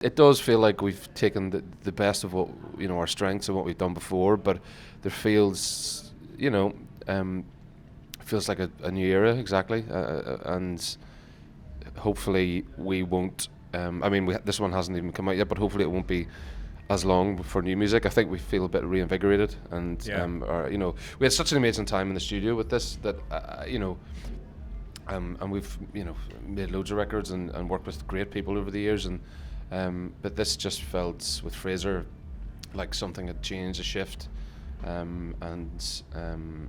it does feel like we've taken the best of what our strengths and what we've done before, but there feels feels like a new era exactly, and hopefully we won't. This one hasn't even come out yet, but hopefully it won't be as long for new music. I think we feel a bit reinvigorated, and we had such an amazing time in the studio with this that and we've made loads of records and worked with great people over the years, and but this just felt with Fraser like something had changed, a shift, and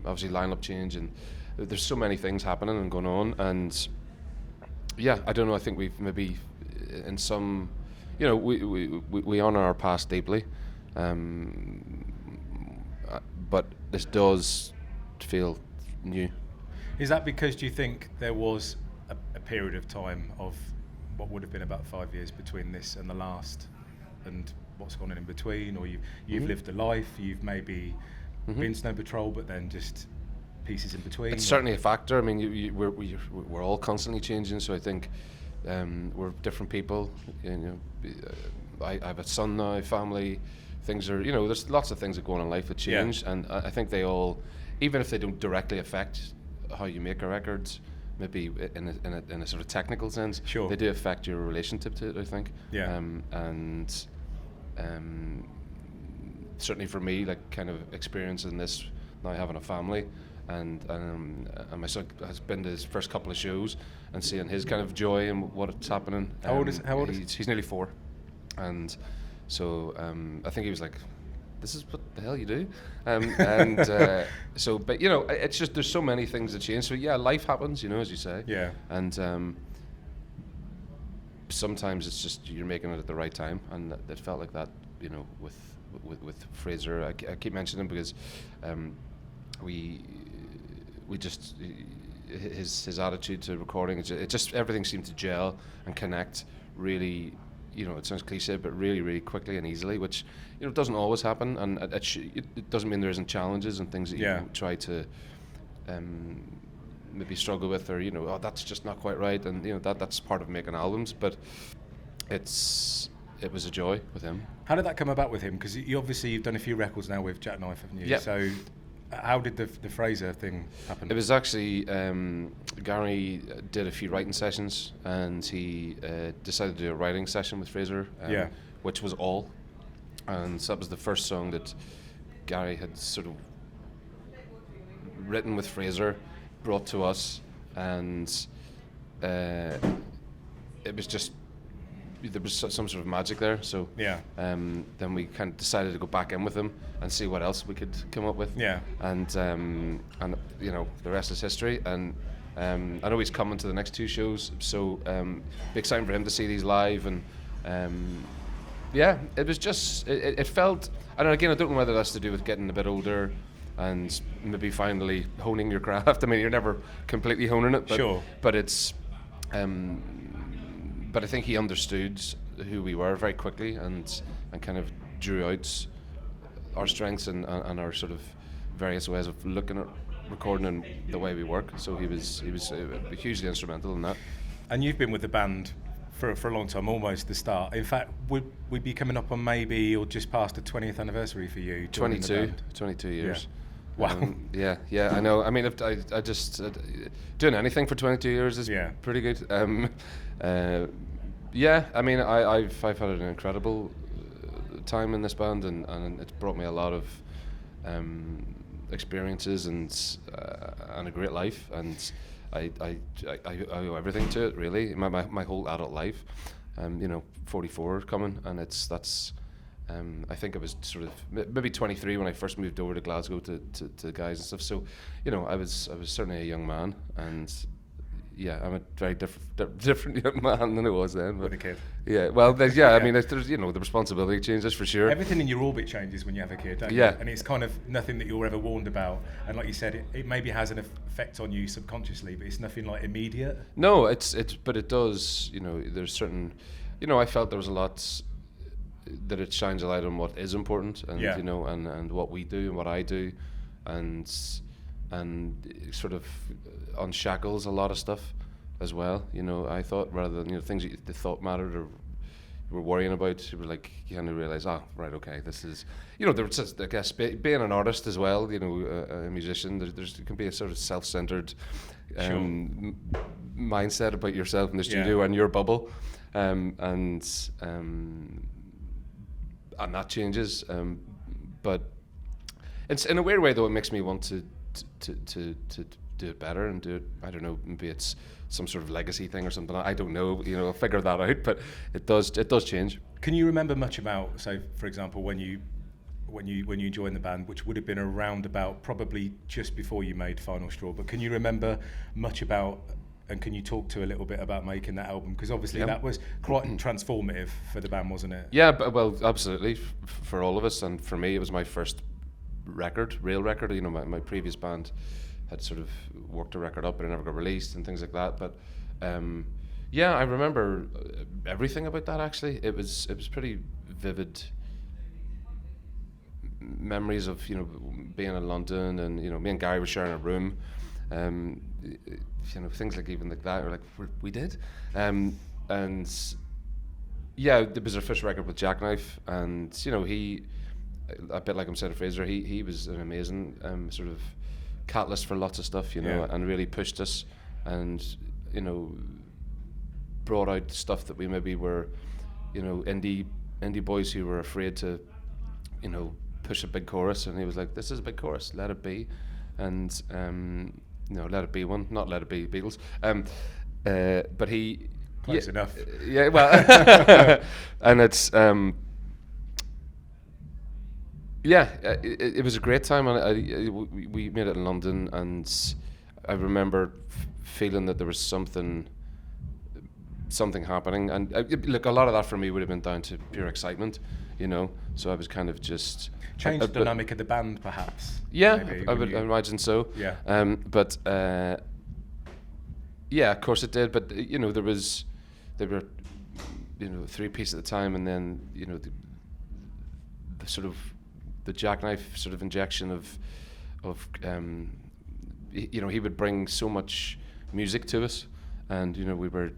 obviously lineup change, and there's so many things happening and going on, and yeah, I don't know. I think we've maybe in some, we honor our past deeply, but this does feel new. Is that because do you think there was a period of time of what would have been about 5 years between this and the last, and what's gone on in between, or you've lived a life, you've maybe been Snow Patrol, but then just pieces in between? It's certainly a factor. I mean, we're all constantly changing, so I think we're different people. I have a son now, family. Things are, there's lots of things that go on in life that change, and I think they all, even if they don't directly affect how you make a record, maybe in a sort of technical sense, sure, they do affect your relationship to it, I think. And certainly for me, like kind of experiencing this now, having a family, and my son has been to his first couple of shows and seeing his kind of joy and what's happening. How old is he? He's nearly 4, and so I think he was like, this is what the hell you do, but it's just there's so many things that change. So yeah, life happens, as you say. Yeah. And sometimes it's just you're making it at the right time, and it felt like that, with Fraser. I keep mentioning him because we just his attitude to recording, it just everything seemed to gel and connect really. It sounds cliche, but really, really quickly and easily, which doesn't always happen, and it doesn't mean there isn't challenges and things that you try to maybe struggle with, or that's just not quite right, and that's part of making albums. But it was a joy with him. How did that come about with him? Because you've done a few records now with Jack Knife, haven't you? Yep. So how did the Fraser thing happen? It was actually Gary did a few writing sessions, and he decided to do a writing session with Fraser, which was all. And so that was the first song that Gary had sort of written with Fraser, brought to us, and it was just, there was some sort of magic there. So then we kind of decided to go back in with him and see what else we could come up with. And the rest is history. And I know he's coming to the next 2 shows, so be exciting for him to see these live. And it was just it felt. I don't know whether that's to do with getting a bit older and maybe finally honing your craft. I mean, you're never completely honing it, but sure. But it's. But I think he understood who we were very quickly, and kind of drew out our strengths and our sort of various ways of looking at recording and the way we work. So he was hugely instrumental in that. And you've been with the band for a long time, almost the start. In fact, would we be coming up on maybe or just past the 20th anniversary for you? 22 years. Yeah. Wow. Yeah, I know. I mean, if I just doing anything for 22 years is pretty good. I mean, I've had an incredible time in this band, and it's brought me a lot of experiences and a great life, and I owe everything to it, really. My whole adult life. 44 coming, and that's. I think it was sort of maybe 23 when I first moved over to Glasgow to the guys and stuff. So, I was certainly a young man, and I'm a very different young man than I was then. With a kid. Yeah, well, I mean, there's the responsibility changes for sure. Everything in your orbit changes when you have a kid, don't you? And it's kind of nothing that you're ever warned about. And like you said, it maybe has an effect on you subconsciously, but it's nothing like immediate. No, but it does. There's certain. I felt there was a lot. That it shines a light on what is important, and and what we do and what I do, and sort of unshackles a lot of stuff as well. I thought, rather than things that they thought mattered, or were worrying about, you were like, you kind of realize, oh, right, okay, this is, you know, there was just, I guess, being an artist as well, you know, a musician, there can be a sort of self-centered mindset about yourself in the studio and your bubble, and that changes, but it's in a weird way though, it makes me want to do it better and do it, I don't know, maybe it's some sort of legacy thing or something, I don't know, you know, I'll figure that out, but it does change. Can you remember much about, so for example, when you joined the band, which would have been around about probably just before you made Final Straw, but can you remember much about, and can you talk to a little bit about making that album? Because obviously that was quite transformative for the band, wasn't it? Yeah, but, well, absolutely, for all of us, and for me it was my first real record, you know, my previous band had sort of worked a record up but it never got released and things like that, but yeah, I remember everything about that actually. It was pretty vivid memories of, you know, being in London, and, you know, me and Gary were sharing a room, you know, things like even like that, or like we did, and yeah, it was our first record with Jackknife, and, you know, he, a bit like I'm saying, Fraser, he was an amazing sort of catalyst for lots of stuff, you know, and really pushed us, and, you know, brought out stuff that we maybe were, you know, indie boys who were afraid to, you know, push a big chorus, and he was like, this is a big chorus, let it be, and you know, let it be one, not let it be Beatles, but he close enough, yeah, well, and it's yeah, it was a great time, and we made it in London, and I remember feeling that there was something happening, and look, a lot of that for me would have been down to pure excitement, you know, so I was kind of just changed the dynamic of the band, perhaps. Yeah, maybe, I would imagine so. Yeah. But yeah, of course it did. But you know, there were, you know, 3 pieces at the time, and then, you know, the sort of the Jackknife sort of injection of you know, he would bring so much music to us, and, you know, we were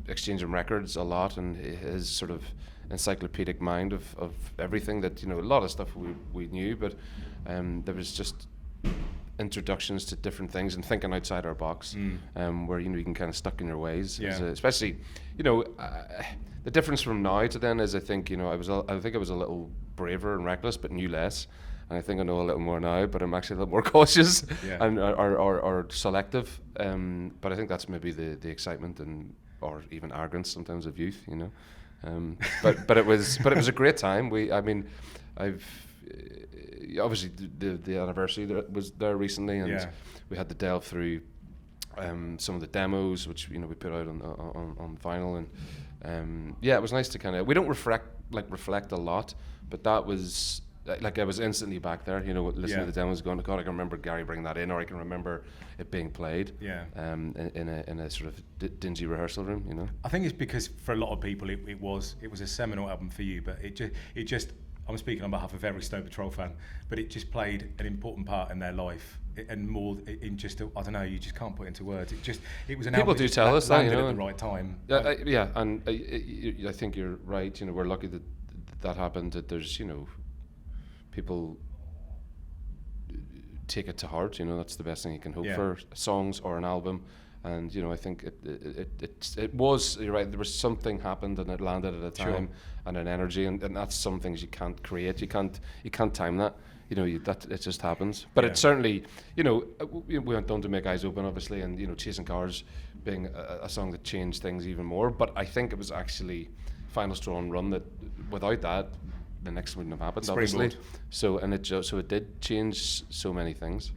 exchanging records a lot, and his sort of encyclopedic mind of everything that, you know, a lot of stuff we knew, but there was just introductions to different things and thinking outside our box, where, you know, you can kind of stuck in your ways, especially, you know, the difference from now to then is, I think, you know, I think I was a little braver and reckless, but knew less, and I think I know a little more now, but I'm actually a little more cautious and or selective, but I think that's maybe the excitement and or even arrogance sometimes of youth, you know. But it was a great time. I've obviously the anniversary that was there recently, and we had to delve through some of the demos, which, you know, we put out on vinyl, and yeah, it was nice to kind of, we don't reflect a lot, but that was like I was instantly back there, you know, listening to the demos, going, God, I can remember Gary bringing that in, or I can remember it being played in a sort of dingy rehearsal room, you know. I think it's because for a lot of people it was a seminal album for you, but it just I'm speaking on behalf of every Snow Patrol fan, but it just played an important part in their life, and more in just I don't know, you just can't put it into words. It was an people album do tell us that, you know, at the right time. Yeah, and I think you're right. You know, we're lucky that happened. That there's, you know, people take it to heart. You know, that's the best thing you can hope for, songs or an album. And, you know, I think it was, you're right, there was something happened and it landed at a time and an energy, and that's some things you can't create. You can't time that. You know, that it just happens. But it certainly, you know, we went on to make Eyes Open, obviously, and, you know, Chasing Cars being a song that changed things even more. But I think it was actually Final Straw and Run that, without that, the next wouldn't have happened, obviously. So it did change so many things.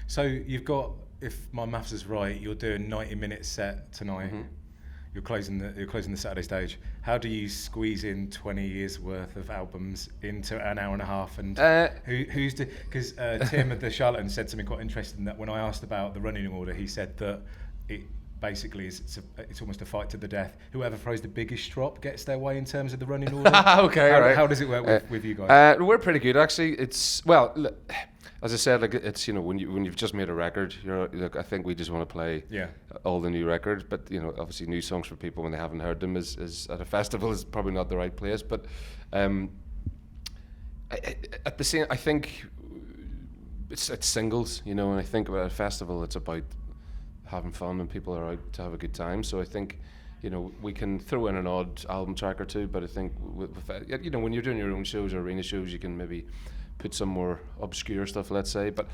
So you've got, if my maths is right, you're doing 90-minute set tonight. Mm-hmm. You're closing the Saturday stage. How do you squeeze in 20 years worth of albums into an hour and a half? And because Tim at the Charlatan said something quite interesting, that when I asked about the running order, he said that basically it's almost a fight to the death. Whoever throws the biggest drop gets their way in terms of the running order. Okay, all right. How does it work with you guys? We're pretty good actually. It's well, as I said, like it's when you've just made a record, I think we just want to play all the new records. But obviously new songs for people when they haven't heard them is at a festival is probably not the right place. But at the same, I think it's singles, and I think about a festival, it's about having fun and people are out to have a good time. So I think, we can throw in an odd album track or two, but I think with when you're doing your own shows or arena shows, you can maybe put some more obscure stuff, let's say. But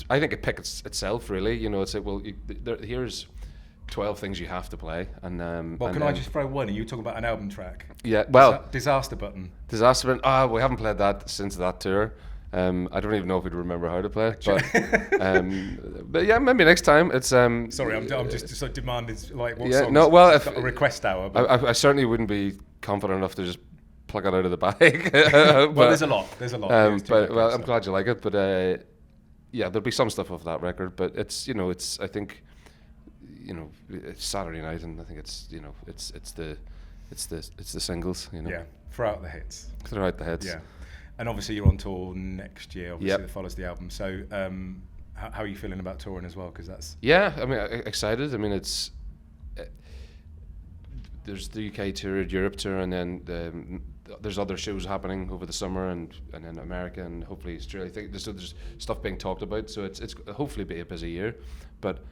I think it picks itself, really. It's like, well, here's 12 things you have to play. And can I just throw one? Are you talking about an album track? Yeah, well, Disaster Button. Disaster Button. We haven't played that since that tour. I don't even know if we'd remember how to play it, but yeah, maybe next time. It's sorry, I'm just sort of demanding like what songs. No, well, if got a request hour. I certainly wouldn't be confident enough to just pluck it out of the bag. Well, there's a lot. I'm glad you like it. But there'll be some stuff off that record. But it's I think it's Saturday night, and I think it's the singles. Yeah, throw out the hits. Throw out the hits. Yeah. And obviously you're on tour next year, obviously, that follows the album. So how are you feeling about touring as well? Because that's... Yeah, I mean, excited. I mean, it's... there's the UK tour, Europe tour, and then there's other shows happening over the summer and in America and hopefully Australia. I think there's stuff being talked about, so it's hopefully be a busy year. But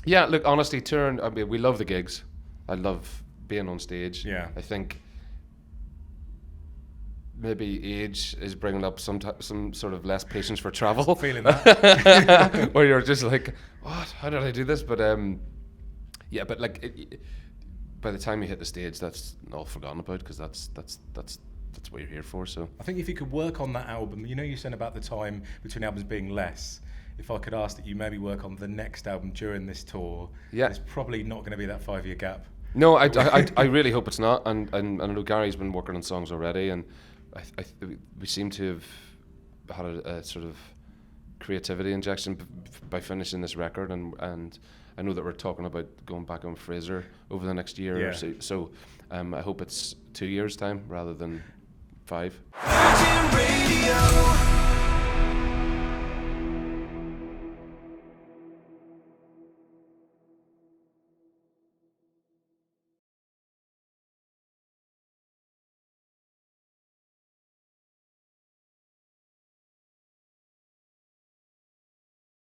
look, honestly, touring, I mean, we love the gigs. I love being on stage. Yeah. I think maybe age is bringing up some sort of less patience for travel. Feeling that. Where you're just like, what? How did I do this? But but like by the time you hit the stage, that's all forgotten about because that's what you're here for. So I think if you could work on that album, you said about the time between albums being less. If I could ask that you maybe work on the next album during this tour, there's probably not going to be that 5-year gap. No, I really hope it's not. And I know Gary's been working on songs already, and we seem to have had a sort of creativity injection by finishing this record, and I know that we're talking about going back on Fraser over the next year or so I hope it's 2 years time rather than 5.